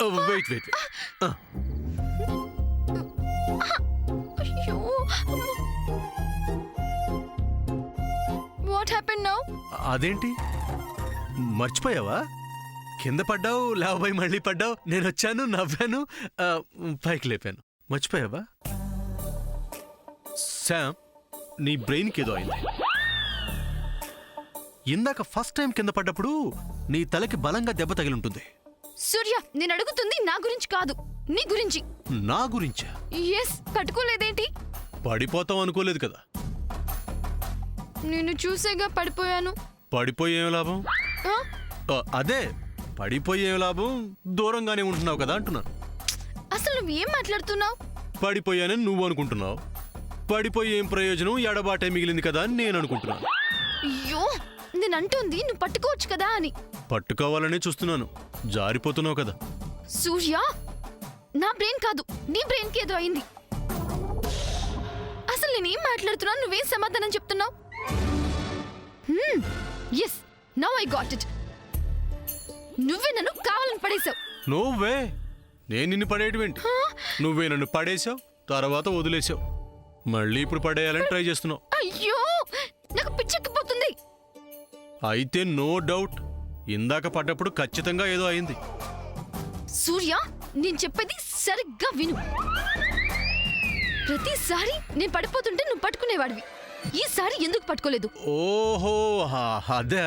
Wait wait అయ్యో what happened now? అదేంటి మర్చిపోయావా? కింద పడ్డావు, లేవబోయి మళ్ళీ పడ్డావు. నేను వచ్చాను, నవ్వాను, పైకి లేపాను. మర్చిపోయావా? శామ్, నీ బ్రెయిన్కి ఏదో అయింది. ఇందాక ఫస్ట్ టైం కింద పడ్డప్పుడు నీ తలకి బలంగా దెబ్బ తగిలింటుంది. సూర్య, నేను అడుగుతుంది నా గురించి కాదు, నీ గురించి. నా గురించా? ఎస్, పట్టుకోలేదేంటి? పడిపోతావు అనుకోలేదు కదా. నేను చూసేగా పడిపోయాను. పడిపోయేం లాభం? అదే పడిపోయేం లాభం, దూరంగానే ఉంటున్నావు కదా అంటున్నాను. అసలు నువ్వు ఏం మాట్లాడుతున్నావు? పడిపోయానని నువ్వు అనుకుంటున్నావు. పడిపోయి ఏం ప్రయోజనం, ఎడబాటే మిగిలింది కదా అని నేను అనుకుంటున్నాను. అయ్యో, నేను అంటుంది నువ్వు పట్టుకోవచ్చు కదా అని. పట్టుకోవాలనే చూస్తున్నాను, జారిపోతున్నావు కదా. సూర్య, నా బ్రెయిన్ కాదు, నీ బ్రెయిన్కి ఏదో అయింది. అసలు నేనేం మాట్లాడుతున్నాను, నువ్వేం సమాధానం చెప్తున్నావు? Yes, now I got it. నువ్వే నన్ను కావాలని పడేశావు. నువ్వే? నేను నిన్ను పడేయటమేంటి? నువ్వే నన్ను పడేశావు, తర్వాత వదిలేసావు. మళ్ళీ ఇప్పుడు పడేయాలని ట్రై చేస్తున్నావు. అయ్యో, నాకు పిచ్చెక్కిపోతుంది. అయితే నో డౌట్ ఇందాక పడ్డప్పుడు ఖచ్చితంగా ఏదో అయింది. సూర్య, నేను చెప్పేది సరిగ్గా విను. ప్రతిసారి నేను పడిపోతుంటే నువ్వు పట్టుకునేవాడివి. ఈసారి ఎందుకు పట్టుకోలేదు? ఓహో, అదే.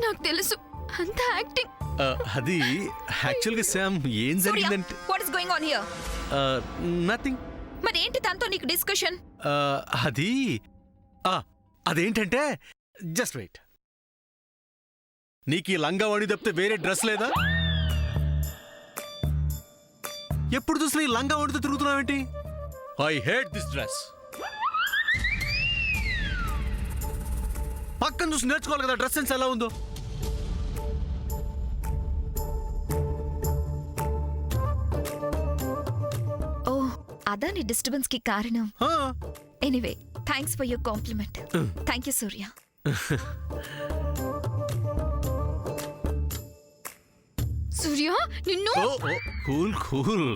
నాకు తెలుసు, అంత యాక్టింగ్. అది యాక్చువల్గా శామ్, ఏం జరిగిందంటే what is going on here? Nothing. మరి ఏంటి తనతో నీకు డిస్కషన్? అది అదేంటంటే, జస్ట్ వెయిట్. నీకు ఈ లంగా వాణి తప్పితే వేరే డ్రెస్ లేదా? ఎప్పుడు చూసినా ఈ లంగా వాణితో తిరుగుతున్నావేంటి? I hate this dress. పక్కన చూసి నేర్చుకోవాలి కదా డ్రెస్ సెన్స్ ఎలా ఉందో. ఓ, అదా నీ డిస్టర్బెన్స్ కి కారణం. Anyway, thanks for your compliment. Thank you Surya. Surya, నిన్ను. Cool cool.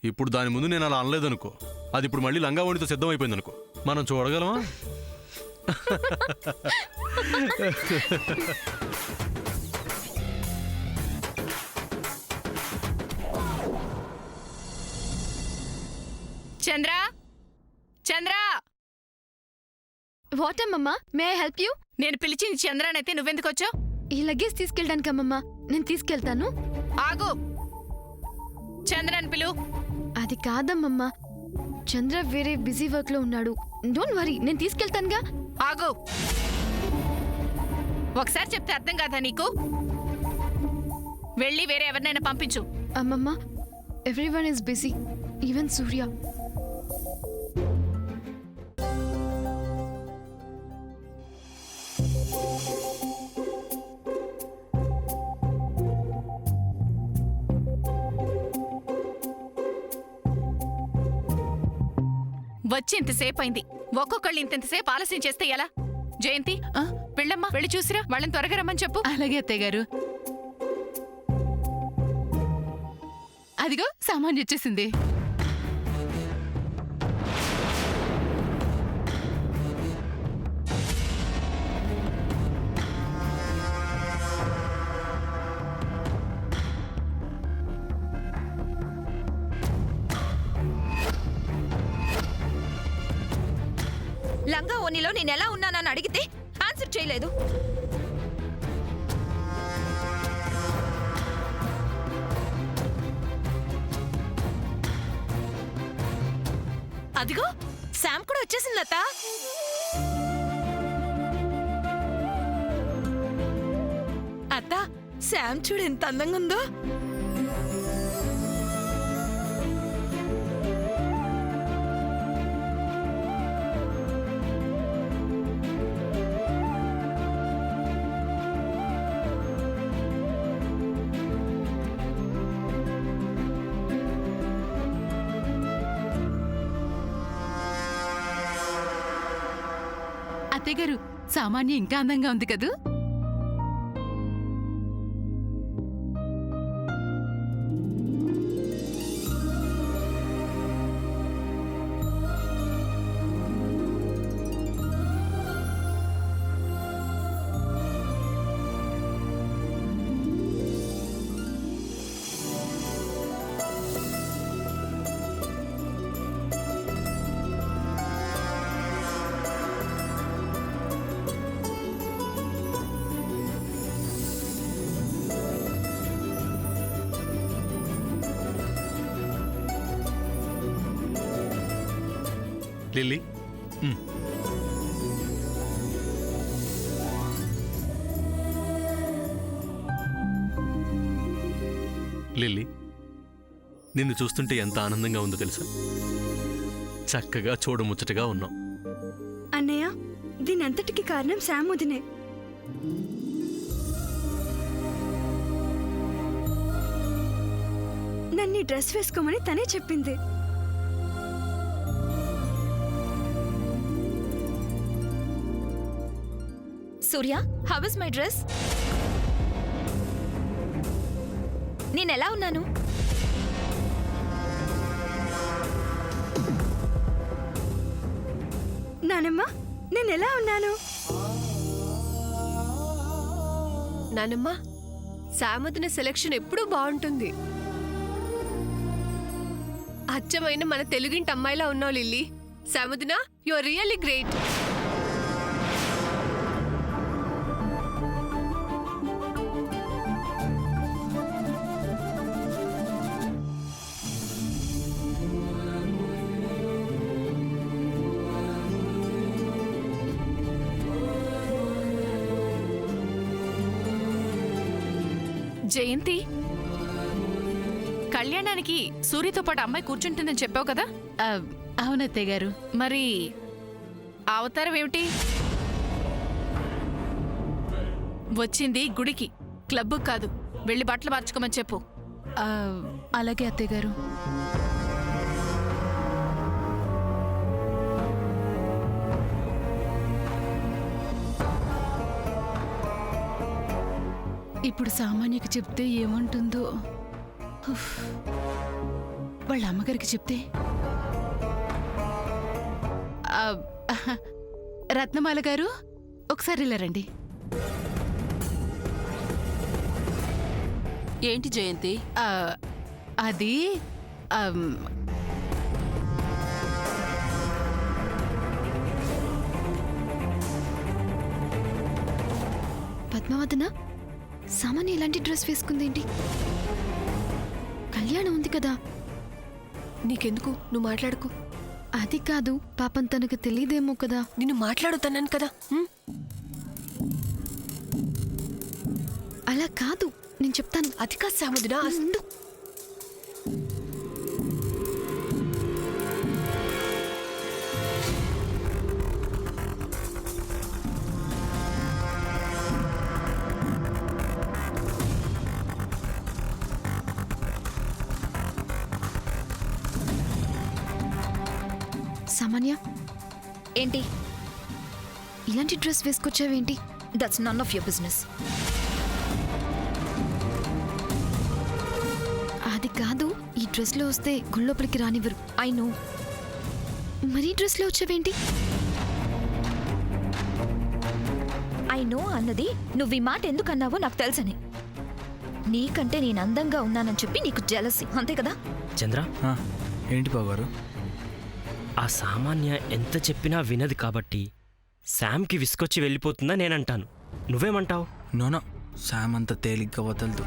ఇప్పుడు దాని ముందు నేను అలా అనలేదనుకో, అది ఇప్పుడు మళ్ళీ లంగా వాణితో సిద్ధం అయిపోయింది అనుకో, మనం చూడగలమా? చంద్ర, చంద్ర. వాట్ అమ్మమ్మా, మే ఐ హెల్ప్ యూ? నేను పిలిచింది చంద్రనైతే నువ్వెందుకు వచ్చావు? ఈ లగేజ్ తీసుకెళ్ళడానికి అమ్మమ్మా. నేను తీసుకెళ్తాను. ఆగు, చంద్రని పిలు. అది కాదమ్మమ్మా, చంద్ర వేరే బిజీ వర్క్ లో ఉన్నాడు. డోంట్ వరీ, నేను తీసుకెళ్తానుగా. ఆగు, ఒకసారి చెప్తే అర్థం కాదా నీకు? వెళ్ళి వేరే ఎవరినైనా పంపించు. అమ్మమ్మా, ఎవ్రీవన్ ఈస్ బిజీ, ఈవెన్ సూర్య. వచ్చి ఇంతసేపు అయింది, ఒక్కొక్కళ్ళు ఇంతసేపు ఆలస్యం చేస్తే ఎలా? జయంతి, వెళ్ళమ్మా, వెళ్ళి చూసిరా, వాళ్ళని త్వరగా రమ్మని చెప్పు. అలాగే అత్తయ్య గారు. అదిగో సామాన్ వచ్చేసింది. లంగా ఓనిలో నేను ఎలా ఉన్నానని అడిగితే ఆన్సర్ చేయలేదు. అదిగో శామ్ కూడా వచ్చేసింది లత. అత్త, శామ్ చూడు ఎంత అందంగా ఉందో. అత్తయ్య గారు, సామాన్య ఇంకా అందంగా ఉంది కదూ? లిల్లీ లిల్లీ నిన్ను చూస్తుంటే ఎంత ఆనందంగా ఉందో తెలుసా? చక్కగా చూడముచ్చటగా ఉన్నావు. అన్నయ్య, దీని అంతటికి కారణం శామ్ వదినే. నన్ను ఈ డ్రెస్ వేసుకోమని తనే చెప్పింది. సూర్య, హౌ ఇస్ మై డ్రెస్? నేనెలా ఉన్నాను? నానమ్మ, నేను ఎలా ఉన్నాను? నానమ్మ, సామదిన సెలెక్షన్ ఎప్పుడూ బాగుంటుంది. అచ్చమైన మన తెలుగింటి అమ్మాయిలా ఉన్నావు లిల్లీ. సాముదిన, you are really great. Jayanthi, కళ్యాణానికి సూర్యతో పాటు అమ్మాయి కూర్చుంటుందని చెప్పావు కదా? అవునత్తయ్య గారు. మరి అవతారం ఏమిటి? వచ్చింది గుడికి, క్లబ్ కాదు. వెళ్ళి బట్టలు మార్చుకోమని చెప్పు. అలాగే అత్తయ్య గారు. ఇప్పుడు సామాన్యకి చెప్తే ఏమంటుందో. ఉఫ్. వాళ్ళ అమ్మగారికి చెప్తే రత్నమాల గారు, ఒకసారి ఇలా రండి. ఏంటి జయంతి? అది పద్మావతన, సామాన్య ఇలాంటి డ్రెస్ వేసుకుందేంటి? కళ్యాణం ఉంది కదా. నీకెందుకు, నువ్వు మాట్లాడుకో. అది కాదు, పాపం తనకు తెలియదేమో కదా. నిన్ను మాట్లాడుతాను కదా. అలా కాదు, నేను చెప్తాను. అది కాదు సాముదిన. ఉండు. సామాన్య, ఏంటి? ఇలాంటి డ్రెస్ వేసుకొచ్చావేంటి? That's none of your business. అది కాదు, ఈ డ్రెస్లో వస్తే గుళ్ళోపలికి రానివ్వరు. I know. మరి ఈ డ్రెస్లో వచ్చావేంటి? ఐ నో అన్నది నువ్వు ఈ మాట ఎందుకు అన్నావో నాకు తెలుసని. నీకంటే నేను అందంగా ఉన్నానని చెప్పి నీకు జెలసీ, అంతే కదా? చంద్ర, ఏంటి బాగారు? ఆ సామాన్య ఎంత చెప్పినా వినదు కాబట్టి శామ్కి విసుకొచ్చి వెళ్ళిపోతుందా నేనంటాను. నువ్వేమంటావు? నోనో, శామ్ అంత తేలిగ్గా వదలదు.